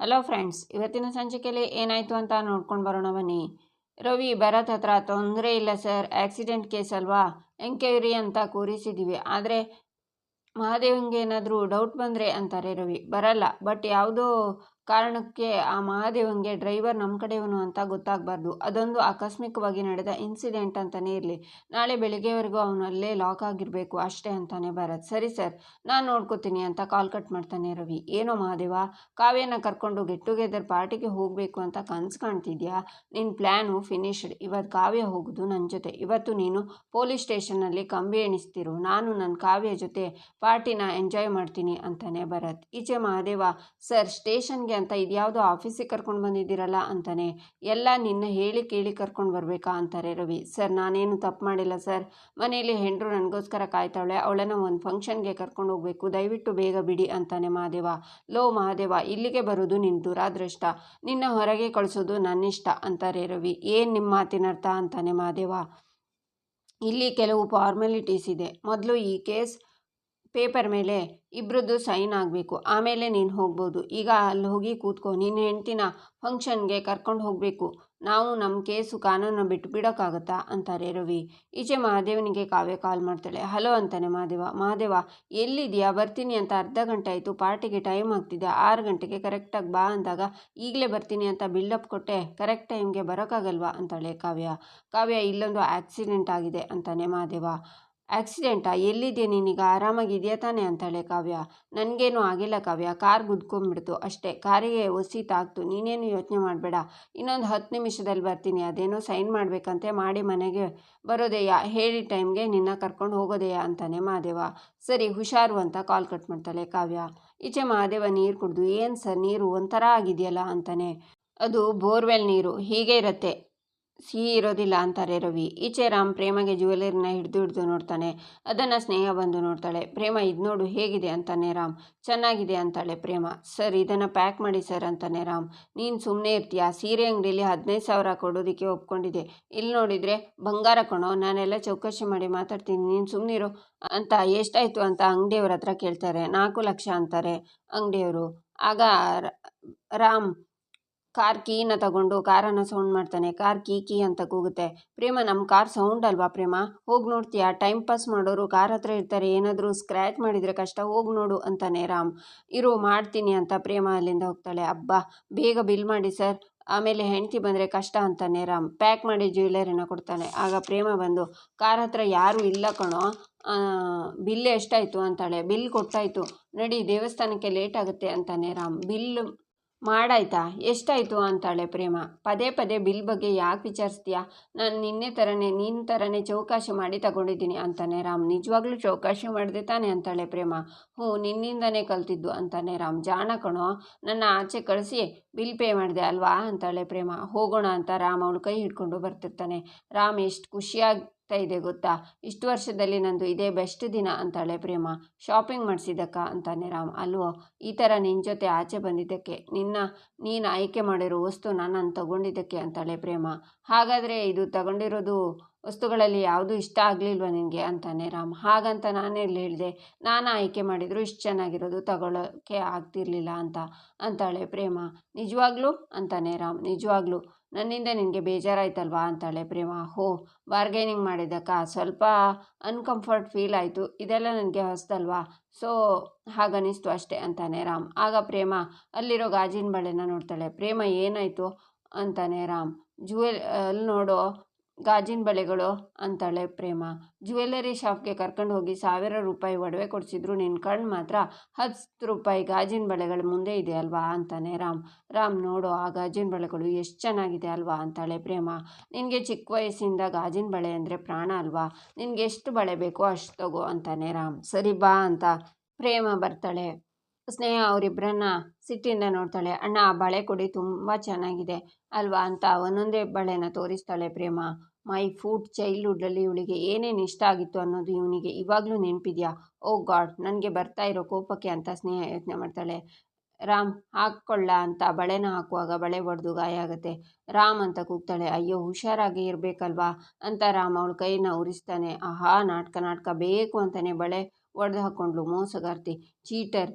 Hello friends, ಇವತ್ತಿನ ಸಂಚಿಕೆಯಲ್ಲಿ ಏನಾಯಿತು ಅಂತ ನೋಡ್ಕೊಂಡು ಬರೋಣ ಬನ್ನಿ. ರವಿ ಭರತ್ ಹತ್ರ ತೊಂದರೆ ಇಲ್ಲ ಸರ್, ಆಕ್ಸಿಡೆಂಟ್ ಕೇಸ್ ಅಲ್ವಾ, ಎಂಕ್ವೈರಿ ಅಂತ ಕೂರಿಸಿದ್ದೀವಿ. ಆದರೆ ಮಹಾದೇವನ್ಗೆ ಏನಾದರೂ ಡೌಟ್ ಬಂದರೆ ಅಂತಾರೆ ರವಿ. ಬರಲ್ಲ, ಬಟ್ ಯಾವುದೋ ಕಾರಣಕ್ಕೆ ಆ ಮಹಾದೇವನ್ಗೆ ಡ್ರೈವರ್ ನಮ್ಮ ಕಡೆಯವನು ಅಂತ ಗೊತ್ತಾಗಬಾರ್ದು. ಅದೊಂದು ಆಕಸ್ಮಿಕವಾಗಿ ನಡೆದ ಇನ್ಸಿಡೆಂಟ್ ಅಂತಲೇ ಇರಲಿ. ನಾಳೆ ಬೆಳಿಗ್ಗೆವರೆಗೂ ಅವನು ಅಲ್ಲೇ ಲಾಕ್ ಆಗಿರಬೇಕು ಅಷ್ಟೇ ಅಂತಾನೆ ಭರತ್. ಸರಿ ಸರ್, ನಾನು ನೋಡ್ಕೋತೀನಿ ಅಂತ ಕಾಲ್ ಕಟ್ ಮಾಡ್ತಾನೆ ರವಿ. ಏನೋ ಮಹಾದೇವ, ಕಾವ್ಯನ ಕರ್ಕೊಂಡು ಗೆಟ್ ಟುಗೆದರ್ ಪಾರ್ಟಿಗೆ ಹೋಗಬೇಕು ಅಂತ ಕನಸು ಕಾಣ್ತಿದ್ಯಾ? ನಿನ್ನ ಪ್ಲ್ಯಾನು ಫಿನಿಶ್ಡ್. ಇವತ್ತು ಕಾವ್ಯ ಹೋಗೋದು ನನ್ನ ಜೊತೆ. ಇವತ್ತು ನೀನು ಪೊಲೀಸ್ ಸ್ಟೇಷನ್ನಲ್ಲಿ ಕಂಬಿ ಎಣಿಸ್ತಿರು, ನಾನು ನನ್ನ ಕಾವ್ಯ ಜೊತೆ ಪಾರ್ಟಿನ ಎಂಜಾಯ್ ಮಾಡ್ತೀನಿ ಅಂತಾನೆ ಭರತ್. ಈಚೆ ಮಹಾದೇವ, ಸರ್ ಸ್ಟೇಷನ್ಗೆ ಅಂತ ಇದ್ಯಾವುದೋ ಆಫೀಸಿಗೆ ಕರ್ಕೊಂಡು ಬಂದಿದ್ದೀರಲ್ಲ ಅಂತಾನೆ. ಎಲ್ಲ ನಿನ್ನ ಹೇಳಿ ಕೇಳಿ ಕರ್ಕೊಂಡು ಬರಬೇಕಾ ಅಂತಾರೆ ರವಿ. ಸರ್ ನಾನೇನು ತಪ್ಪು ಮಾಡಿಲ್ಲ ಸರ್, ಮನೆಯಲ್ಲಿ ಹೆಂಡರು ನನಗೋಸ್ಕರ ಕಾಯ್ತಾವಳೆ, ಅವಳನ್ನು ಒಂದು ಫಂಕ್ಷನ್ಗೆ ಕರ್ಕೊಂಡು ಹೋಗಬೇಕು, ದಯವಿಟ್ಟು ಬೇಗ ಬಿಡಿ ಅಂತಾನೆ ಮಹಾದೇವ. ಲೋ ಮಹಾದೇವ, ಇಲ್ಲಿಗೆ ಬರೋದು ನಿನ್ನ ದುರಾದೃಷ್ಟ, ನಿನ್ನ ಹೊರಗೆ ಕಳಿಸೋದು ನನ್ನಿಷ್ಟ ಅಂತಾರೆ ರವಿ. ಏನು ನಿಮ್ಮ ಮಾತಿನ ಅರ್ಥ ಅಂತಾನೆ ಮಹಾದೇವ. ಇಲ್ಲಿ ಕೆಲವು ಫಾರ್ಮಾಲಿಟೀಸ್ ಇದೆ. ಮೊದಲು ಈ ಕೇಸ್ ಪೇಪರ್ ಮೇಲೆ ಇಬ್ಬರದ್ದು ಸೈನ್ ಆಗಬೇಕು, ಆಮೇಲೆ ನೀನು ಹೋಗ್ಬೋದು. ಈಗ ಅಲ್ಲಿ ಹೋಗಿ ಕೂತ್ಕೋ, ನಿನ್ನ ಹೆಂಡ್ತಿನ ಫಂಕ್ಷನ್ಗೆ ಕರ್ಕೊಂಡು ಹೋಗಬೇಕು. ನಾವು ನಮ್ಮ ಕೇಸು ಕಾನೂನನ್ನು ಬಿಟ್ಟು ಬಿಡೋಕ್ಕಾಗತ್ತಾ ಅಂತಾರೆ ರವಿ. ಈಚೆ ಮಹಾದೇವನಿಗೆ ಕಾವ್ಯ ಕಾಲ್ ಮಾಡ್ತಾಳೆ. ಹಲೋ ಅಂತಾನೆ ಮಹಾದೇವ. ಮಹಾದೇವ ಎಲ್ಲಿದೆಯಾ? ಬರ್ತೀನಿ ಅಂತ ಅರ್ಧ ಗಂಟೆ ಆಯಿತು, ಪಾರ್ಟಿಗೆ ಟೈಮ್ ಆಗ್ತಿದೆ, 6 ಗಂಟೆಗೆ ಕರೆಕ್ಟಾಗಿ ಬಾ ಅಂದಾಗ ಈಗಲೇ ಬರ್ತೀನಿ ಅಂತ ಬಿಲ್ಡಪ್ ಕೊಟ್ಟೆ, ಕರೆಕ್ಟ್ ಟೈಮ್ಗೆ ಬರೋಕ್ಕಾಗಲ್ವಾ ಅಂತಾಳೆ ಕಾವ್ಯ. ಕಾವ್ಯ ಇಲ್ಲೊಂದು ಆಕ್ಸಿಡೆಂಟ್ ಆಗಿದೆ ಅಂತಾನೆ ಮಹಾದೇವ. ಆಕ್ಸಿಡೆಂಟಾ? ಎಲ್ಲಿದೆ ನೀನೀಗ? ಆರಾಮಾಗಿದೆಯಾ ತಾನೆ ಅಂತಾಳೆ ಕಾವ್ಯ. ನನಗೇನು ಆಗಿಲ್ಲ ಕಾವ್ಯ, ಕಾರ್ ಗುದ್ಕೊಂಡ್ಬಿಡ್ತು ಅಷ್ಟೇ, ಕಾರಿಗೆ ಒಸಿ ತಾಗ್ತು, ನೀನೇನು ಯೋಚನೆ ಮಾಡಬೇಡ, ಇನ್ನೊಂದು 10 ನಿಮಿಷದಲ್ಲಿ ಬರ್ತೀನಿ. ಅದೇನೋ ಸೈನ್ ಮಾಡಬೇಕಂತೆ, ಮಾಡಿ ಮನೆಗೆ ಬರೋದೆಯಾ, ಹೇಳಿ ಟೈಮ್ಗೆ ನಿನ್ನ ಕರ್ಕೊಂಡು ಹೋಗೋದೆಯಾ ಅಂತಾನೆ ಮಹಾದೇವ. ಸರಿ ಹುಷಾರು ಅಂತ ಕಾಲ್ ಕಟ್ ಮಾಡ್ತಾಳೆ ಕಾವ್ಯ. ಈಚೆ ಮಹಾದೇವ ನೀರು ಕುಡಿದು, ಏನು ಸರ್ ನೀರು ಒಂಥರ ಆಗಿದೆಯಲ್ಲ ಅಂತಾನೆ. ಅದು ಬೋರ್ವೆಲ್ ನೀರು, ಹೀಗೆ ಇರುತ್ತೆ, ಸಿಹಿ ಇರೋದಿಲ್ಲ ಅಂತಾರೆ ರವಿ. ಈಚೆ ರಾಮ್ ಪ್ರೇಮಗೆ ಜ್ಯುವೆಲರಿನ ಹಿಡಿದು ನೋಡ್ತಾನೆ. ಅದನ್ನು ಸ್ನೇಹ ಬಂದು ನೋಡ್ತಾಳೆ. ಪ್ರೇಮ ಇದು ನೋಡು ಹೇಗಿದೆ ಅಂತಾನೆ ರಾಮ್. ಚೆನ್ನಾಗಿದೆ ಅಂತಾಳೆ ಪ್ರೇಮ. ಸರ್ ಇದನ್ನು ಪ್ಯಾಕ್ ಮಾಡಿ ಸರ್ ಅಂತಾನೆ ರಾಮ್. ನೀನು ಸುಮ್ಮನೆ ಇರ್ತೀಯಾ? ಸೀರೆ ಅಂಗಡಿಯಲ್ಲಿ 15,000 ಕೊಡೋದಕ್ಕೆ ಒಪ್ಕೊಂಡಿದ್ದೆ, ಇಲ್ಲಿ ನೋಡಿದರೆ ಬಂಗಾರ ಕಣೋ, ನಾನೆಲ್ಲ ಚೌಕಶಿ ಮಾಡಿ ಮಾತಾಡ್ತೀನಿ, ನೀನು ಸುಮ್ಮನಿರು ಅಂತ. ಎಷ್ಟಾಯಿತು ಅಂತ ಅಂಗಡಿಯವ್ರ ಹತ್ರ ಕೇಳ್ತಾರೆ. 4 ಲಕ್ಷ ಅಂತಾರೆ ಅಂಗಡಿಯವರು. ಆಗ ರಾಮ್ ಕಾರ್ ಕೀನ ತಗೊಂಡು ಕಾರನ್ನು ಸೌಂಡ್ ಮಾಡ್ತಾನೆ. ಕಾರ್ ಕೀ ಅಂತ ಕೂಗುತ್ತೆ. ಪ್ರೇಮ, ನಮ್ಮ ಕಾರ್ ಸೌಂಡ್ ಅಲ್ವಾ ಪ್ರೇಮ, ಹೋಗಿ ನೋಡ್ತೀಯಾ? ಟೈಮ್ ಪಾಸ್ ಮಾಡೋರು ಕಾರ್ ಹತ್ರ ಇರ್ತಾರೆ, ಏನಾದರೂ ಸ್ಕ್ರ್ಯಾಚ್ ಮಾಡಿದರೆ ಕಷ್ಟ, ಹೋಗಿ ನೋಡು ಅಂತಾನೆ ರಾಮ್. ಇರು ಮಾಡ್ತೀನಿ ಅಂತ ಪ್ರೇಮ ಅಲ್ಲಿಂದ ಹೋಗ್ತಾಳೆ. ಅಬ್ಬಾ ಬೇಗ ಬಿಲ್ ಮಾಡಿ ಸರ್, ಆಮೇಲೆ ಹೆಂಡ್ತಿ ಬಂದರೆ ಕಷ್ಟ ಅಂತಾನೆ ರಾಮ್. ಪ್ಯಾಕ್ ಮಾಡಿ ಜ್ಯುವೆಲರಿನ ಕೊಡ್ತಾನೆ. ಆಗ ಪ್ರೇಮ ಬಂದು, ಕಾರ್ ಹತ್ರ ಯಾರೂ ಇಲ್ಲ ಕಣೋ, ಬಿಲ್ ಎಷ್ಟಾಯಿತು ಅಂತಾಳೆ. ಬಿಲ್ ಕೊಟ್ಟಾಯಿತು, ನಡಿ ದೇವಸ್ಥಾನಕ್ಕೆ ಲೇಟ್ ಆಗುತ್ತೆ ಅಂತಾನೆ ರಾಮ್. ಬಿಲ್ ಮಾಡಾಯ್ತಾ? ಎಷ್ಟಾಯಿತು ಅಂತಾಳೆ ಪ್ರೇಮ. ಪದೇ ಪದೇ ಬಿಲ್ ಬಗ್ಗೆ ಯಾಕೆ ವಿಚಾರಿಸ್ತೀಯಾ? ನಾನು ನಿನ್ನ ಥರನೇ ಚೌಕಾಶಿ ಮಾಡಿ ತಗೊಂಡಿದ್ದೀನಿ ಅಂತಾನೆ ರಾಮ್. ನಿಜವಾಗ್ಲೂ ಚೌಕಾಶಿ ಮಾಡಿದೆ ತಾನೆ ಅಂತಾಳೆ ಪ್ರೇಮ. ಹ್ಞೂ, ನಿನ್ನಿಂದನೇ ಕಲ್ತಿದ್ದು ಅಂತಾನೆ ರಾಮ್. ಜಾಣ ಕಣೋ, ನನ್ನ ಆಚೆ ಕಳಿಸಿ ಬಿಲ್ ಪೇ ಮಾಡಿದೆ ಅಲ್ವಾ ಅಂತಾಳೆ ಪ್ರೇಮ. ಹೋಗೋಣ ಅಂತ ರಾಮ್ ಅವಳು ಕೈ ಹಿಡ್ಕೊಂಡು ಬರ್ತಿರ್ತಾನೆ. ರಾಮ್ ಎಷ್ಟು ಖುಷಿಯಾಗಿ ಇದೆ ಗೊತ್ತಾ, ಇಷ್ಟು ವರ್ಷದಲ್ಲಿ ನಂದು ಇದೇ ಬೆಸ್ಟ್ ದಿನ ಅಂತಾಳೆ ಪ್ರೇಮ. ಶಾಪಿಂಗ್ ಮಾಡಿಸಿದ್ದಕ್ಕ ಅಂತಾನೆ ರಾಮ್. ಅಲ್ವೋ, ಈ ಥರ ನಿನ್ನ ಜೊತೆ ಆಚೆ ಬಂದಿದ್ದಕ್ಕೆ, ನೀನು ಆಯ್ಕೆ ಮಾಡಿರೋ ವಸ್ತುನ ನಾನು ತಗೊಂಡಿದ್ದಕ್ಕೆ ಅಂತಾಳೆ ಪ್ರೇಮ. ಹಾಗಾದರೆ ಇದು ತಗೊಂಡಿರೋದು ವಸ್ತುಗಳಲ್ಲಿ ಯಾವುದು ಇಷ್ಟ ಆಗಲಿಲ್ವ ನಿನಗೆ ಅಂತಾನೆ ರಾಮ್. ಹಾಗಂತ ನಾನೆಲ್ಲಿ ಹೇಳಿದೆ, ನಾನು ಆಯ್ಕೆ ಮಾಡಿದ್ರು ಇಷ್ಟು ಚೆನ್ನಾಗಿರೋದು ತಗೊಳ್ಳೋಕ್ಕೆ ಆಗ್ತಿರ್ಲಿಲ್ಲ ಅಂತಾಳೆ ಪ್ರೇಮ. ನಿಜವಾಗ್ಲೂ ಅಂತಾನೆ ರಾಮ್. ನಿಜವಾಗ್ಲೂ ನನ್ನಿಂದ ನಿನಗೆ ಬೇಜಾರಾಯ್ತಲ್ವಾ ಅಂತಾಳೆ ಪ್ರೇಮ. ಹೋ, ಬಾರ್ಗೈನಿಂಗ್ ಮಾಡಿದ್ದಕ್ಕ ಸ್ವಲ್ಪ ಅನ್ಕಂಫರ್ಟ್ ಫೀಲ್ ಆಯಿತು, ಇದೆಲ್ಲ ನನಗೆ ಹೊಸದಲ್ವಾ, ಸೊ ಹಾಗನ್ನಿಸ್ತು ಅಷ್ಟೇ ಅಂತಾನೆ ರಾಮ್. ಆಗ ಪ್ರೇಮ ಅಲ್ಲಿರೋ ಗಾಜಿನ ಬಳೆನ ನೋಡ್ತಾಳೆ. ಪ್ರೇಮ ಏನಾಯಿತು ಅಂತಾನೆ ರಾಮ್. ಅಲ್ಲಿ ನೋಡೋ ಗಾಜಿನ ಬಳೆಗಳು ಅಂತಾಳೆ ಪ್ರೇಮ. ಜ್ಯುವೆಲರಿ ಶಾಪ್ಗೆ ಕರ್ಕೊಂಡು ಹೋಗಿ 1000 ರೂಪಾಯಿ ಒಡವೆ ಕೊಡಿಸಿದ್ರು, ನಿನ್ನ ಕಣ್ಣು ಮಾತ್ರ 10 ರೂಪಾಯಿ ಗಾಜಿನ ಬಳೆಗಳ ಮುಂದೆ ಇದೆ ಅಲ್ವಾ ಅಂತಾನೆ ರಾಮ್. ರಾಮ್ ನೋಡೋ ಆ ಗಾಜಿನ ಬಳೆಗಳು ಎಷ್ಟು ಚೆನ್ನಾಗಿದೆ ಅಲ್ವಾ ಅಂತಾಳೆ ಪ್ರೇಮ. ನಿನಗೆ ಚಿಕ್ಕ ವಯಸ್ಸಿಂದ ಗಾಜಿನ ಬಳೆ ಅಂದರೆ ಪ್ರಾಣ ಅಲ್ವಾ, ನಿನಗೆ ಎಷ್ಟು ಬಳೆ ಬೇಕೋ ಅಷ್ಟು ತಗೋ ಅಂತಾನೆ ರಾಮ್. ಸರಿ ಬಾ ಅಂತ ಪ್ರೇಮ ಬರ್ತಾಳೆ. ಸ್ನೇಹ ಅವರಿಬ್ಬರನ್ನ ಸಿಟ್ಟಿಂದ ನೋಡ್ತಾಳೆ. ಅಣ್ಣ ಆ ಬಳೆ ಕೊಡಿ, ತುಂಬ ಚೆನ್ನಾಗಿದೆ ಅಲ್ವಾ ಅಂತ ಒಂದೊಂದೇ ಬಳೆನ ತೋರಿಸ್ತಾಳೆ ಪ್ರೇಮ. ಮೈ ಫುಡ್ ಚೈಲ್ಡ್ಹುಡ್ಡಲ್ಲಿ ಇವಳಿಗೆ ಏನೇನು ಇಷ್ಟ ಆಗಿತ್ತು ಅನ್ನೋದು ಇವನಿಗೆ ಇವಾಗಲೂ ನೆನಪಿದೆಯಾ? ಓ ಗಾಡ್, ನನಗೆ ಬರ್ತಾ ಇರೋ ಕೋಪಕ್ಕೆ ಅಂತ ಸ್ನೇಹ ಯೋಚನೆ ಮಾಡ್ತಾಳೆ. ರಾಮ್ ಹಾಕ್ಕೊಳ್ಳ ಅಂತ ಬಳೆನ ಹಾಕುವಾಗ ಬಳೆ ಒಡೆದು ಗಾಯ ಆಗುತ್ತೆ. ರಾಮ್ ಅಂತ ಕೂಗ್ತಾಳೆ. ಅಯ್ಯೋ ಹುಷಾರಾಗಿ ಇರಬೇಕಲ್ವಾ ಅಂತ ರಾಮ್ ಅವಳ ಕೈನ ಉರಿಸ್ತಾನೆ. ಆಹಾ, ನಾಟಕ ಬೇಕು ಅಂತಾನೆ ಬಳೆ ಒಡೆದು ಹಾಕ್ಕೊಂಡ್ಲು, ಮೋಸಗಾರ್ತಿ, ಚೀಟರ್.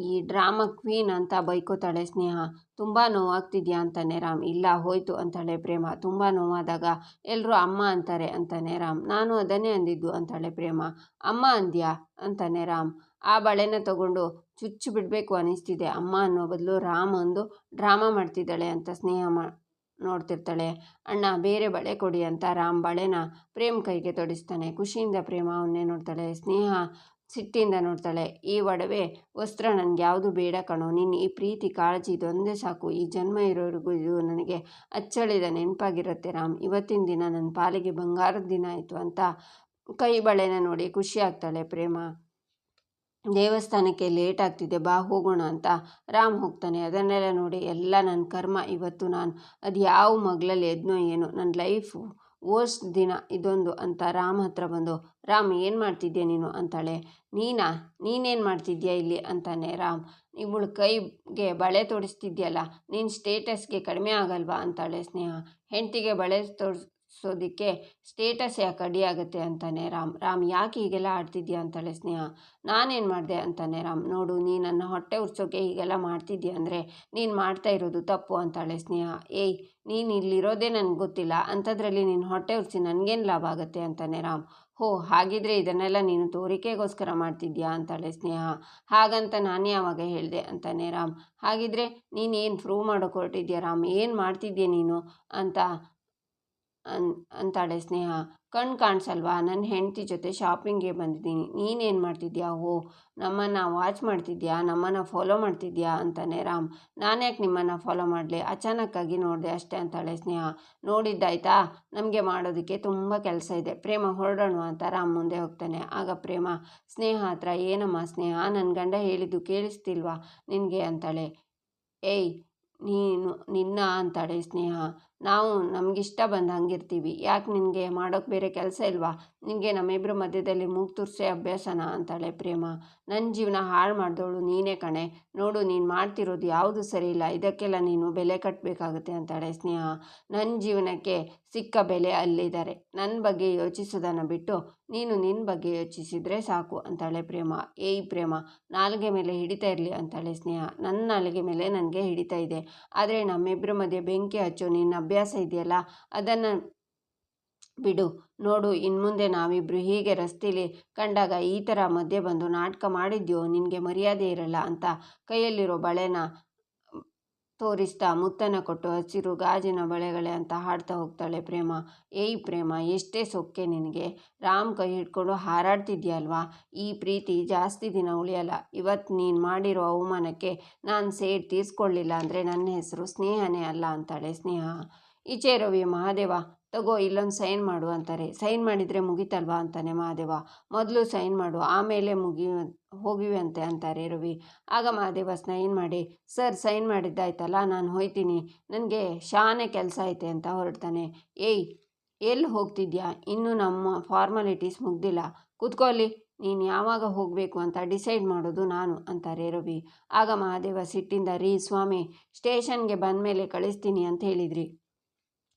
ಈ ಡ್ರಾಮಾ ಕ್ವೀನ್ ಅಂತ ಬೈಕೋತಾಳೆ ಸ್ನೇಹ. ತುಂಬ ನೋವಾಗ್ತಿದ್ಯಾ ಅಂತಾನೆ ರಾಮ್. ಇಲ್ಲ ಹೋಯ್ತು ಅಂತಾಳೆ ಪ್ರೇಮ. ತುಂಬ ನೋವಾದಾಗ ಎಲ್ಲರೂ ಅಮ್ಮ ಅಂತಾರೆ ಅಂತಾನೆ ರಾಮ್. ನಾನು ಅದನ್ನೇ ಅಂದಿದ್ದು ಅಂತಾಳೆ ಪ್ರೇಮ. ಅಮ್ಮ ಅಂದ್ಯಾ ಅಂತಾನೆ ರಾಮ್. ಆ ಬಳೆನ ತಗೊಂಡು ಚುಚ್ಚು ಬಿಡಬೇಕು ಅನಿಸ್ತಿದೆ. ಅಮ್ಮ ಅನ್ನೋ ಬದಲು ರಾಮ್ ಅಂದು ಡ್ರಾಮಾ ಮಾಡ್ತಿದ್ದಾಳೆ ಅಂತ ಸ್ನೇಹ ನೋಡ್ತಿರ್ತಾಳೆ. ಅಣ್ಣ ಬೇರೆ ಬಳೆ ಕೊಡಿ ಅಂತ ರಾಮ್ ಬಳೆನ ಪ್ರೇಮ್ ಕೈಗೆ ತೊಡಿಸ್ತಾನೆ. ಖುಷಿಯಿಂದ ಪ್ರೇಮ ಅವನ್ನೇ ನೋಡ್ತಾಳೆ. ಸ್ನೇಹ ಸಿಟ್ಟಿಂದ ನೋಡ್ತಾಳೆ. ಈ ಒಡವೆ ವಸ್ತ್ರ ನನಗೆ ಯಾವುದು ಬೇಡ ಕಣೋ. ನಿನ್ನ ಈ ಪ್ರೀತಿ ಕಾಳಜಿ ಇದೊಂದೇ ಸಾಕು. ಈ ಜನ್ಮ ಇರೋರಿಗೂ ಇದು ನನಗೆ ಅಚ್ಚಳಿದ ನೆನಪಾಗಿರುತ್ತೆ ರಾಮ್. ಇವತ್ತಿನ ದಿನ ನನ್ನ ಪಾಲಿಗೆ ಬಂಗಾರದ ದಿನ ಆಯಿತು ಅಂತ ಕೈ ಬಳೆನ ನೋಡಿ ಖುಷಿ ಆಗ್ತಾಳೆ ಪ್ರೇಮ. ದೇವಸ್ಥಾನಕ್ಕೆ ಲೇಟ್ ಆಗ್ತಿದೆ, ಬಾ ಹೋಗೋಣ ಅಂತ ರಾಮ್ ಹೋಗ್ತಾನೆ. ಅದನ್ನೆಲ್ಲ ನೋಡಿ ಎಲ್ಲ ನನ್ನ ಕರ್ಮ, ಇವತ್ತು ನಾನು ಅದು ಯಾವ ಮಗ್ಲಲ್ಲಿ ಎದ್ನೋ ಏನೋ, ನನ್ನ ಲೈಫು ವರ್ಸ್ಟ್ ದಿನ ಇದೊಂದು ಅಂತ ರಾಮ್ ಹತ್ರ ಬಂದು, ರಾಮ್ ಏನು ಮಾಡ್ತಿದ್ಯಾ ನೀನು ಅಂತಾಳೆ. ನೀನೇನು ಮಾಡ್ತಿದ್ಯಾ ಇಲ್ಲಿ ಅಂತಾನೆ ರಾಮ್. ಇವಳು ಕೈಗೆ ಬಳೆ ತೊಡಿಸ್ತಿದ್ಯಲ್ಲ, ನಿನ್ನ ಸ್ಟೇಟಸ್ಗೆ ಕಡಿಮೆ ಆಗಲ್ವಾ ಅಂತಾಳೆ ಸ್ನೇಹ. ಹೆಂಡತಿಗೆ ಬಳೆ ತೊಡಿಸೋದಕ್ಕೆ ಸ್ಟೇಟಸ್ ಯಾಕೆ ಅಡಿಯಾಗುತ್ತೆ ಅಂತಾನೆ ರಾಮ್. ಯಾಕೆ ಹೀಗೆಲ್ಲ ಆಡ್ತಿದ್ಯಾ ಅಂತಾಳೆ ಸ್ನೇಹ. ನಾನೇನು ಮಾಡಿದೆ ಅಂತಾನೆ ರಾಮ್. ನೋಡು, ನೀ ನನ್ನ ಹೊಟ್ಟೆ ಉರ್ಸೋಕೆ ಹೀಗೆಲ್ಲ ಮಾಡ್ತಿದ್ಯಾ ಅಂದರೆ ನೀನು ಮಾಡ್ತಾ ಇರೋದು ತಪ್ಪು ಅಂತಾಳೆ ಸ್ನೇಹ. ಏಯ್, ನೀನು ಇಲ್ಲಿರೋದೇ ನನಗೆ ಗೊತ್ತಿಲ್ಲ, ಅಂಥದ್ರಲ್ಲಿ ನೀನು ಹೊಟ್ಟೆ ಉರಿಸಿ ನನಗೇನು ಲಾಭ ಆಗುತ್ತೆ ಅಂತಾನೆ ರಾಮ್. ಹೋ, ಹಾಗಿದ್ರೆ ಇದನ್ನೆಲ್ಲ ನೀನು ತೋರಿಕೆಗೋಸ್ಕರ ಮಾಡ್ತಿದ್ಯಾ ಅಂತಾಳೆ ಸ್ನೇಹ. ಹಾಗಂತ ನಾನು ಯಾವಾಗ ಹೇಳಿದೆ ಅಂತಾನೆ ರಾಮ್. ಹಾಗಿದ್ರೆ ನೀನೇನು ಪ್ರೂವ್ ಮಾಡೋಕೆ ಹೊರಟಿದ್ಯಾ ರಾಮ್, ಏನು ಮಾಡ್ತಿದ್ಯಾ ನೀನು ಅಂತ ಅಂತಾಳೆ ಸ್ನೇಹ. ಕಣ್ಣು ಕಾಣಿಸಲ್ವಾ, ನನ್ನ ಹೆಂಡತಿ ಜೊತೆ ಶಾಪಿಂಗ್ಗೆ ಬಂದಿದ್ದೀನಿ, ನೀನೇನು ಮಾಡ್ತಿದ್ಯಾ? ಓ, ನಮ್ಮನ್ನು ವಾಚ್ ಮಾಡ್ತಿದ್ಯಾ, ನಮ್ಮನ್ನು ಫಾಲೋ ಮಾಡ್ತಿದ್ಯಾ ಅಂತಾನೆ ರಾಮ್. ನಾನು ಯಾಕೆ ನಿಮ್ಮನ್ನು ಫಾಲೋ ಮಾಡಲಿ, ಅಚಾನಕ್ಕಾಗಿ ನೋಡಿದೆ ಅಷ್ಟೇ ಅಂತಾಳೆ ಸ್ನೇಹ. ನೋಡಿದ್ದಾಯ್ತಾ, ನಮಗೆ ಮಾಡೋದಕ್ಕೆ ತುಂಬ ಕೆಲಸ ಇದೆ, ಪ್ರೇಮ ಹೊರಡೋಣ ಅಂತ ರಾಮ್ ಮುಂದೆ ಹೋಗ್ತಾನೆ. ಆಗ ಪ್ರೇಮ ಸ್ನೇಹ ಹತ್ರ, ಏನಮ್ಮ ಸ್ನೇಹ, ನನ್ನ ಗಂಡ ಹೇಳಿದ್ದು ಕೇಳಿಸ್ತಿಲ್ವಾ ನಿನಗೆ ಅಂತಾಳೆ. ಏಯ್, ನಿನ್ನ ಅಂತಾಳೆ ಸ್ನೇಹ. ನಾವು ನಮಗಿಷ್ಟ ಬಂದು ಹಂಗಿರ್ತೀವಿ, ಯಾಕೆ ನಿನಗೆ ಮಾಡೋಕ್ಕೆ ಬೇರೆ ಕೆಲಸ ಇಲ್ವಾ? ನಿನಗೆ ನಮ್ಮಿಬ್ಬರ ಮಧ್ಯದಲ್ಲಿ ಮೂಗು ತುರ್ಸೆ ಅಭ್ಯಾಸನ ಅಂತಾಳೆ ಪ್ರೇಮ. ನನ್ನ ಜೀವನ ಹಾಳು ಮಾಡಿದವಳು ನೀನೇ ಕಣೆ. ನೋಡು, ನೀನು ಮಾಡ್ತಿರೋದು ಯಾವುದು ಸರಿ ಇಲ್ಲ, ಇದಕ್ಕೆಲ್ಲ ನೀನು ಬೆಲೆ ಕಟ್ಟಬೇಕಾಗುತ್ತೆ ಅಂತಾಳೆ ಸ್ನೇಹ. ನನ್ನ ಜೀವನಕ್ಕೆ ಸಿಕ್ಕ ಬೆಲೆ ಅಲ್ಲಿದ್ದಾರೆ. ನನ್ನ ಬಗ್ಗೆ ಯೋಚಿಸೋದನ್ನು ಬಿಟ್ಟು ನೀನು ನಿನ್ನ ಬಗ್ಗೆ ಯೋಚಿಸಿದರೆ ಸಾಕು ಅಂತಾಳೆ ಪ್ರೇಮ. ಏಯ್ ಪ್ರೇಮ, ನಾಲಿಗೆ ಮೇಲೆ ಹಿಡಿತಾ ಇರಲಿ ಅಂತಾಳೆ ಸ್ನೇಹ. ನನ್ನ ನಾಲಿಗೆ ಮೇಲೆ ನನಗೆ ಹಿಡಿತಾ ಇದೆ, ಆದರೆ ನಮ್ಮಿಬ್ಬರ ಮಧ್ಯೆ ಬೆಂಕಿ ಹಚ್ಚೋ ನಿನ್ನ ಅಭ್ಯಾಸ ಇದೆಯಲ್ಲ, ಅದನ್ನು ಬಿಡು. ನೋಡು, ಇನ್ಮುಂದೆ ನಾವಿಬ್ಬರು ಹೀಗೆ ರಸ್ತೆಯಲ್ಲಿ ಕಂಡಾಗ ಈ ಥರ ಮಧ್ಯೆ ಬಂದು ನಾಟಕ ಮಾಡಿದ್ಯೋ ನಿನಗೆ ಮರ್ಯಾದೆ ಇರಲ್ಲ ಅಂತ ಕೈಯಲ್ಲಿರೋ ಬಳೆನ ತೋರಿಸ್ತಾ ಮುತ್ತನ್ನು ಕೊಟ್ಟು, ಹಸಿರು ಗಾಜಿನ ಬಳೆಗಳೇ ಅಂತ ಹಾಡ್ತಾ ಹೋಗ್ತಾಳೆ ಪ್ರೇಮ. ಏಯ್ ಪ್ರೇಮ, ಎಷ್ಟೇ ಸೊಕ್ಕೆ ನಿನಗೆ, ರಾಮ್ ಕೈ ಹಿಡ್ಕೊಂಡು ಹಾರಾಡ್ತಿದ್ಯಲ್ವಾ. ಈ ಪ್ರೀತಿ ಜಾಸ್ತಿ ದಿನ ಉಳಿಯಲ್ಲ. ಇವತ್ತು ನೀನು ಮಾಡಿರೋ ಅವಮಾನಕ್ಕೆ ನಾನು ಸೇಡ್ ತೀರಿಸ್ಕೊಳ್ಳಿಲ್ಲ ಅಂದರೆ ನನ್ನ ಹೆಸರು ಸ್ನೇಹನೇ ಅಲ್ಲ ಅಂತಾಳೆ ಸ್ನೇಹ. ಈಚೆ ರವಿ, ಮಹಾದೇವ ತಗೋ ಇಲ್ಲೊಂದು ಸೈನ್ ಮಾಡು ಅಂತಾರೆ. ಸೈನ್ ಮಾಡಿದರೆ ಮುಗಿತಲ್ವಾ ಅಂತಾನೆ ಮಹಾದೇವ. ಮೊದಲು ಸೈನ್ ಮಾಡು, ಆಮೇಲೆ ಹೋಗಿವಂತೆ ಅಂತಾರೆ ರವಿ. ಆಗ ಮಹಾದೇವ ಸೈನ್ ಮಾಡಿ, ಸರ್ ಸೈನ್ ಮಾಡಿದ್ದಾಯ್ತಲ್ಲ, ನಾನು ಹೋಯ್ತೀನಿ, ನನಗೆ ಶಾನೆ ಕೆಲಸ ಐತೆ ಅಂತ ಹೊರಡ್ತಾನೆ. ಏಯ್, ಎಲ್ಲಿ ಹೋಗ್ತಿದ್ಯಾ, ಇನ್ನೂ ನಮ್ಮ ಫಾರ್ಮಾಲಿಟೀಸ್ ಮುಗ್ದಿಲ್ಲ, ಕೂತ್ಕೊಳ್ಳಿ, ನೀನು ಯಾವಾಗ ಹೋಗಬೇಕು ಅಂತ ಡಿಸೈಡ್ ಮಾಡೋದು ನಾನು ಅಂತಾರೆ ರವಿ. ಆಗ ಮಹಾದೇವ ಸಿಟ್ಟಿಂದ, ರೀ ಸ್ವಾಮಿ, ಸ್ಟೇಷನ್ಗೆ ಬಂದ ಮೇಲೆ ಕಳಿಸ್ತೀನಿ ಅಂತ ಹೇಳಿದ್ರಿ,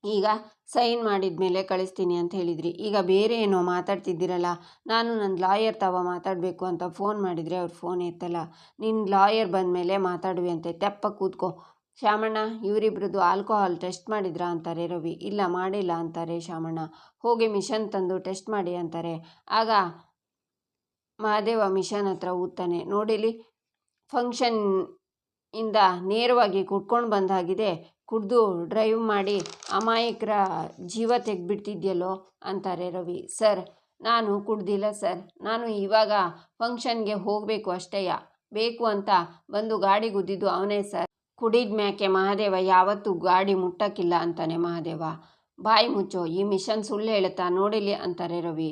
ಈಗ ಸೈನ್ ಮಾಡಿದ ಮೇಲೆ ಕಳಿಸ್ತೀನಿ ಅಂತ ಹೇಳಿದ್ರಿ, ಈಗ ಬೇರೆ ಏನೋ ಮಾತಾಡ್ತಿದ್ದೀರಲ್ಲ. ನಾನು ನನ್ನ ಲಾಯರ್ ತಾವ ಮಾತಾಡಬೇಕು ಅಂತ ಫೋನ್ ಮಾಡಿದರೆ ಅವ್ರು ಫೋನ್ ಎತ್ತಲ್ಲ. ನಿನ್ನ ಲಾಯರ್ ಬಂದ ಮೇಲೆ ಮಾತಾಡುವೆ ಅಂತೆ, ತೆಪ್ಪ ಕೂತ್ಕೋ. ಶ್ಯಾಮಣ್ಣ, ಇವರಿಬ್ರದ್ದು ಆಲ್ಕೋಹಾಲ್ ಟೆಸ್ಟ್ ಮಾಡಿದ್ರಾ ಅಂತಾರೆ ರವಿ. ಇಲ್ಲ ಮಾಡಿಲ್ಲ ಅಂತಾರೆ ಶ್ಯಾಮಣ್ಣ. ಹೋಗಿ ಮಿಷನ್ ತಂದು ಟೆಸ್ಟ್ ಮಾಡಿ ಅಂತಾರೆ. ಆಗ ಮಹಾದೇವ ಮಿಷನ್ ಹತ್ರ ಊದ್ತಾನೆ. ನೋಡಿಲಿ, ಫಂಕ್ಷನ್ ಇಂದ ನೇರವಾಗಿ ಕುಡ್ಕೊಂಡು ಬಂದಾಗಿದೆ, ಕುಡ್ದು ಡ್ರೈವ್ ಮಾಡಿ ಅಮಾಯಕರ ಜೀವ ತೆಗೆದ್ಬಿಡ್ತಿದ್ಯಲ್ಲೋ ಅಂತಾರೆ ರವಿ. ಸರ್, ನಾನು ಕುಡ್ದಿಲ್ಲ ಸರ್, ನಾನು ಇವಾಗ ಫಂಕ್ಷನ್ಗೆ ಹೋಗಬೇಕು ಅಷ್ಟೇಯ, ಬೇಕು ಅಂತ ಬಂದು ಗಾಡಿ ಗುದ್ದಿದ್ದು ಅವನೇ ಸರ್. ಕುಡಿದ ಮ್ಯಾಕೆ ಮಹಾದೇವ ಯಾವತ್ತೂ ಗಾಡಿ ಮುಟ್ಟಕ್ಕಿಲ್ಲ ಅಂತಾನೆ ಮಹಾದೇವ. ಬಾಯಿ ಮುಚ್ಚೋ, ಈ ಮಿಷನ್ ಸುಳ್ಳು ಹೇಳುತ್ತಾ ನೋಡಿಲಿ ಅಂತಾರೆ ರವಿ.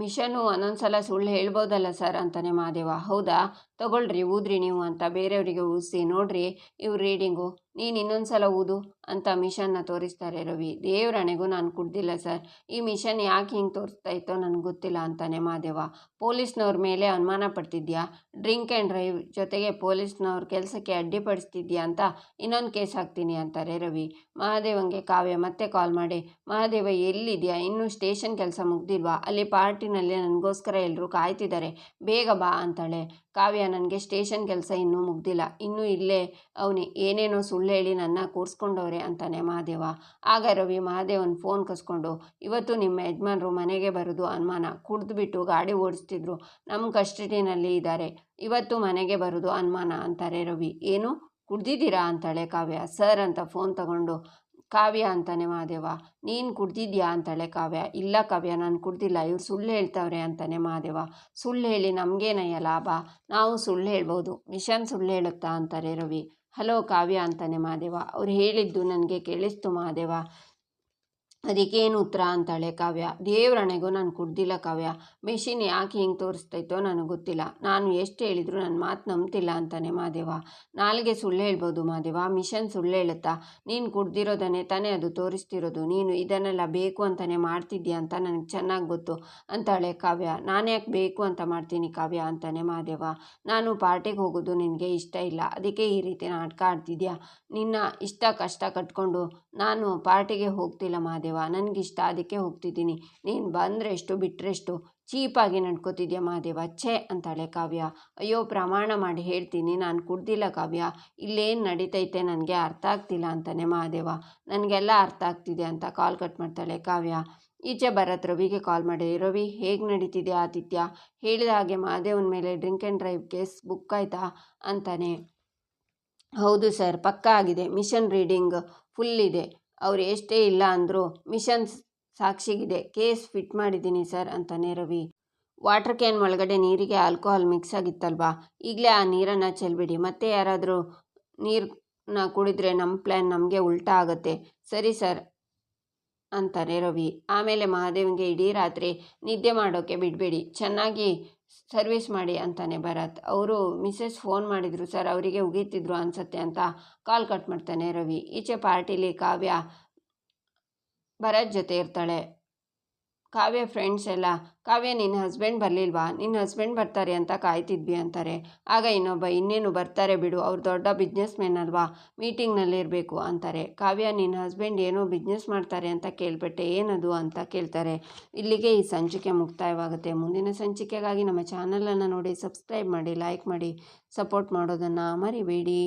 ಮಿಷನ್ನು ಒಂದೊಂದ್ಸಲ ಸುಳ್ಳು ಹೇಳ್ಬೋದಲ್ಲ ಸರ್ ಅಂತಾನೆ ಮಹಾದೇವ. ಹೌದಾ, ತಗೊಳ್ರಿ ಊದ್ರಿ ನೀವು ಅಂತ ಬೇರೆಯವರಿಗೆ ಊದಿಸಿ, ನೋಡ್ರಿ ಇವ್ರ ರೀಡಿಂಗು, ನೀನು ಇನ್ನೊಂದ್ಸಲ ಊದು ಅಂತ ಮಿಷನ್ನ ತೋರಿಸ್ತಾರೆ ರವಿ. ದೇವ್ರಣೆಗೂ ನಾನು ಕುಡ್ದಿಲ್ಲ ಸರ್, ಈ ಮಿಷನ್ ಯಾಕೆ ಹಿಂಗೆ ತೋರಿಸ್ತಾ ಇತ್ತೋ ನನಗೆ ಗೊತ್ತಿಲ್ಲ ಅಂತಾನೆ ಮಹಾದೇವ. ಪೊಲೀಸ್ನವ್ರ ಮೇಲೆ ಅನುಮಾನ ಪಡ್ತಿದ್ಯಾ, ಡ್ರಿಂಕ್ ಆ್ಯಂಡ್ ಡ್ರೈವ್ ಜೊತೆಗೆ ಪೊಲೀಸ್ನವ್ರ ಕೆಲಸಕ್ಕೆ ಅಡ್ಡಿಪಡಿಸ್ತಿದ್ಯಾ ಅಂತ ಇನ್ನೊಂದು ಕೇಸ್ ಹಾಕ್ತೀನಿ ಅಂತಾರೆ ರವಿ. ಮಹಾದೇವಂಗೆ ಕಾವ್ಯ ಮತ್ತೆ ಕಾಲ್ ಮಾಡಿ, ಮಹಾದೇವ ಎಲ್ಲಿದೆಯಾ, ಇನ್ನೂ ಸ್ಟೇಷನ್ ಕೆಲಸ ಮುಗ್ದಿಲ್ವಾ, ಅಲ್ಲಿ ಪಾರ್ಟಿನಲ್ಲಿ ನನಗೋಸ್ಕರ ಎಲ್ಲರೂ ಕಾಯ್ತಿದ್ದಾರೆ, ಬೇಗ ಬಾ ಅಂತಾಳೆ. ಕಾವ್ಯ, ನನಗೆ ಸ್ಟೇಷನ್ ಕೆಲಸ ಇನ್ನೂ ಮುಗ್ದಿಲ್ಲ, ಇನ್ನೂ ಇಲ್ಲೇ ಅವನಿ ಏನೇನೋ ಸುಳ್ಳು ಹೇಳಿ ನನ್ನ ಕೂರಿಸ್ಕೊಂಡವ್ರೆ ಅಂತಾನೆ ಮಹಾದೇವ. ಆಗ ರವಿ ಮಹಾದೇವನ್ ಫೋನ್ ಕಸ್ಕೊಂಡು, ಇವತ್ತು ನಿಮ್ಮ ಯಜಮಾನ್ರು ಮನೆಗೆ ಬರೋದು ಅನುಮಾನ, ಕುಡಿದ್ಬಿಟ್ಟು ಗಾಡಿ ಓಡಿಸ್ತಿದ್ರು, ನಮ್ಮ ಕಸ್ಟಡಿನಲ್ಲಿ ಇದ್ದಾರೆ, ಇವತ್ತು ಮನೆಗೆ ಬರೋದು ಅನುಮಾನ ಅಂತಾರೆ ರವಿ. ಏನು ಕುಡ್ದಿದ್ದೀರಾ ಅಂತಾಳೆ ಕಾವ್ಯ. ಸರ್ ಅಂತ ಫೋನ್ ತಗೊಂಡು ಕಾವ್ಯ ಅಂತಾನೆ ಮಹಾದೇವ. ನೀನು ಕುಡ್ದಿದ್ಯಾ ಅಂತಾಳೆ ಕಾವ್ಯ. ಇಲ್ಲ ಕಾವ್ಯ, ನಾನು ಕುಡ್ದಿಲ್ಲ, ಇವ್ರು ಸುಳ್ಳು ಹೇಳ್ತಾವ್ರೆ ಅಂತಾನೆ ಮಹಾದೇವ. ಸುಳ್ಳು ಹೇಳಿ ನಮಗೇನಯ್ಯ ಲಾಭ, ನಾವು ಸುಳ್ಳು ಹೇಳ್ಬೋದು, ಮಿಷನ್ ಸುಳ್ಳು ಹೇಳುತ್ತಾ ಅಂತಾರೆ ರವಿ. ಹಲೋ ಕಾವ್ಯ ಅಂತಾನೆ ಮಹಾದೇವ. ಅವ್ರು ಹೇಳಿದ್ದು ನನಗೆ ಕೇಳಿಸ್ತು ಮಹಾದೇವ, ಅದಕ್ಕೇನು ಉತ್ತರ ಅಂತಾಳೆ ಕಾವ್ಯ. ದೇವ್ರಣೆಗೂ ನಾನು ಕುಡ್ದಿಲ್ಲ ಕಾವ್ಯ, ಮೆಷಿನ್ ಯಾಕೆ ಹಿಂಗೆ ತೋರಿಸ್ತೈತೋ ನನಗೆ ಗೊತ್ತಿಲ್ಲ, ನಾನು ಎಷ್ಟು ಹೇಳಿದ್ರು ನನ್ನ ಮಾತು ನಂಬ್ತಿಲ್ಲ ಅಂತಾನೆ ಮಹಾದೇವ. ನಾಲ್ಗೆ ಸುಳ್ಳು ಹೇಳ್ಬೋದು ಮಹಾದೇವ, ಮಿಷನ್ ಸುಳ್ಳು ಹೇಳುತ್ತಾ? ನೀನು ಕುಡ್ದಿರೋದನ್ನೇ ತಾನೇ ಅದು ತೋರಿಸ್ತಿರೋದು, ನೀನು ಇದನ್ನೆಲ್ಲ ಬೇಕು ಅಂತಾನೆ ಮಾಡ್ತಿದ್ಯಾ ಅಂತ ನನಗೆ ಚೆನ್ನಾಗಿ ಗೊತ್ತು ಅಂತಾಳೆ ಕಾವ್ಯ. ನಾನು ಯಾಕೆ ಬೇಕು ಅಂತ ಮಾಡ್ತೀನಿ ಕಾವ್ಯ ಅಂತಾನೆ ಮಹಾದೇವ. ನಾನು ಪಾರ್ಟಿಗೆ ಹೋಗೋದು ನಿನಗೆ ಇಷ್ಟ ಇಲ್ಲ, ಅದಕ್ಕೆ ಈ ರೀತಿ ನಾಟಕ ಆಡ್ತಿದ್ಯಾ, ನಿನ್ನ ಇಷ್ಟ ಕಷ್ಟ ಕಟ್ಕೊಂಡು ನಾನು ಪಾರ್ಟಿಗೆ ಹೋಗ್ತಿಲ್ಲ ಮಹಾದೇವ, ನನಗಿಷ್ಟ ಅದಕ್ಕೆ ಹೋಗ್ತಿದ್ದೀನಿ, ನೀನು ಬಂದ್ರೆಷ್ಟು ಬಿಟ್ಟರೆಷ್ಟು, ಚೀಪಾಗಿ ನಡ್ಕೋತಿದ್ಯಾ ಮಹಾದೇವ, ಛೇ ಅಂತಾಳೆ ಕಾವ್ಯ. ಅಯ್ಯೋ ಪ್ರಮಾಣ ಮಾಡಿ ಹೇಳ್ತೀನಿ, ನಾನು ಕುಡ್ದಿಲ್ಲ ಕಾವ್ಯ, ಇಲ್ಲೇನು ನಡೀತೈತೆ ನನಗೆ ಅರ್ಥ ಆಗ್ತಿಲ್ಲ ಅಂತಾನೆ ಮಹಾದೇವ. ನನಗೆಲ್ಲ ಅರ್ಥ ಆಗ್ತಿದೆ ಅಂತ ಕಾಲ್ ಕಟ್ ಮಾಡ್ತಾಳೆ ಕಾವ್ಯ. ಈಚೆ ಭರತ್ ರವಿಗೆ ಕಾಲ್ ಮಾಡಿ, ರವಿ ಹೇಗೆ ನಡೀತಿದೆ ಆತಿಥ್ಯ, ಹೇಳಿದ ಹಾಗೆ ಮಹಾದೇವನ ಮೇಲೆ drink and drive case book ಆಯ್ತಾ ಅಂತಾನೆ. ಹೌದು ಸರ್, ಪಕ್ಕಾ ಆಗಿದೆ, ಮಿಷನ್ ರೀಡಿಂಗ್ ಫುಲ್ ಇದೆ, ಅವ್ರು ಎಷ್ಟೇ ಇಲ್ಲ ಅಂದರೂ ಮಿಷನ್ ಸಾಕ್ಷಿಗಿದೆ, ಕೇಸ್ ಫಿಟ್ ಮಾಡಿದ್ದೀನಿ ಸರ್ ಅಂತಾನೆ ರವಿ. ವಾಟರ್ ಕ್ಯಾನ್ ಒಳಗಡೆ ನೀರಿಗೆ ಆಲ್ಕೋಹಾಲ್ ಮಿಕ್ಸ್ ಆಗಿತ್ತಲ್ವಾ, ಈಗಲೇ ಆ ನೀರನ್ನು ಚೆಲ್ಬಿಡಿ, ಮತ್ತೆ ಯಾರಾದರೂ ನೀರನ್ನ ಕುಡಿದ್ರೆ ನಮ್ಮ ಪ್ಲ್ಯಾನ್ ನಮಗೆ ಉಲ್ಟಾ ಆಗುತ್ತೆ. ಸರಿ ಸರ್ ಅಂತಾನೆ ರವಿ. ಆಮೇಲೆ ಮಹಾದೇವ್ಗೆ ಇಡೀ ರಾತ್ರಿ ನಿದ್ದೆ ಮಾಡೋಕ್ಕೆ ಬಿಡಬೇಡಿ, ಚೆನ್ನಾಗಿ ಸರ್ವಿಸ್ ಮಾಡಿ ಅಂತಾನೆ ಭರತ್. ಅವರು ಮಿಸ್ಸೆಸ್ ಫೋನ್ ಮಾಡಿದರು ಸರ್, ಅವರಿಗೆ ಉಗೀತಿದ್ರು ಅನ್ಸತ್ತೆ ಅಂತ ಕಾಲ್ ಕಟ್ ಮಾಡ್ತಾನೆ ರವಿ. ಈಚೆ ಪಾರ್ಟಿಲಿ ಕಾವ್ಯ ಭರತ್ ಜೊತೆ ಇರ್ತಾಳೆ. ಕಾವ್ಯ ಫ್ರೆಂಡ್ಸ್ ಎಲ್ಲ, ಕಾವ್ಯ ನಿನ್ನ ಹಸ್ಬೆಂಡ್ ಬರಲಿಲ್ವಾ, ನಿನ್ನ ಹಸ್ಬೆಂಡ್ ಬರ್ತಾರೆ ಅಂತ ಕಾಯ್ತಿದ್ವಿ ಅಂತಾರೆ. ಆಗ ಇನ್ನೇನು ಬರ್ತಾರೆ ಬಿಡು, ಅವ್ರು ದೊಡ್ಡ ಬಿಸ್ನೆಸ್ ಮ್ಯಾನ್ ಅಲ್ವಾ, ಮೀಟಿಂಗ್ನಲ್ಲಿರಬೇಕು ಅಂತಾರೆ. ಕಾವ್ಯ, ನಿನ್ನ ಹಸ್ಬೆಂಡ್ ಏನೋ ಬಿಸ್ನೆಸ್ ಮಾಡ್ತಾರೆ ಅಂತ ಕೇಳ್ಪಟ್ಟೆ, ಏನದು ಅಂತ ಕೇಳ್ತಾರೆ. ಇಲ್ಲಿಗೆ ಈ ಸಂಚಿಕೆ ಮುಕ್ತಾಯವಾಗುತ್ತೆ. ಮುಂದಿನ ಸಂಚಿಕೆಗಾಗಿ ನಮ್ಮ ಚಾನಲನ್ನು ನೋಡಿ ಸಬ್ಸ್ಕ್ರೈಬ್ ಮಾಡಿ, ಲೈಕ್ ಮಾಡಿ, ಸಪೋರ್ಟ್ ಮಾಡೋದನ್ನು ಮರಿಬೇಡಿ.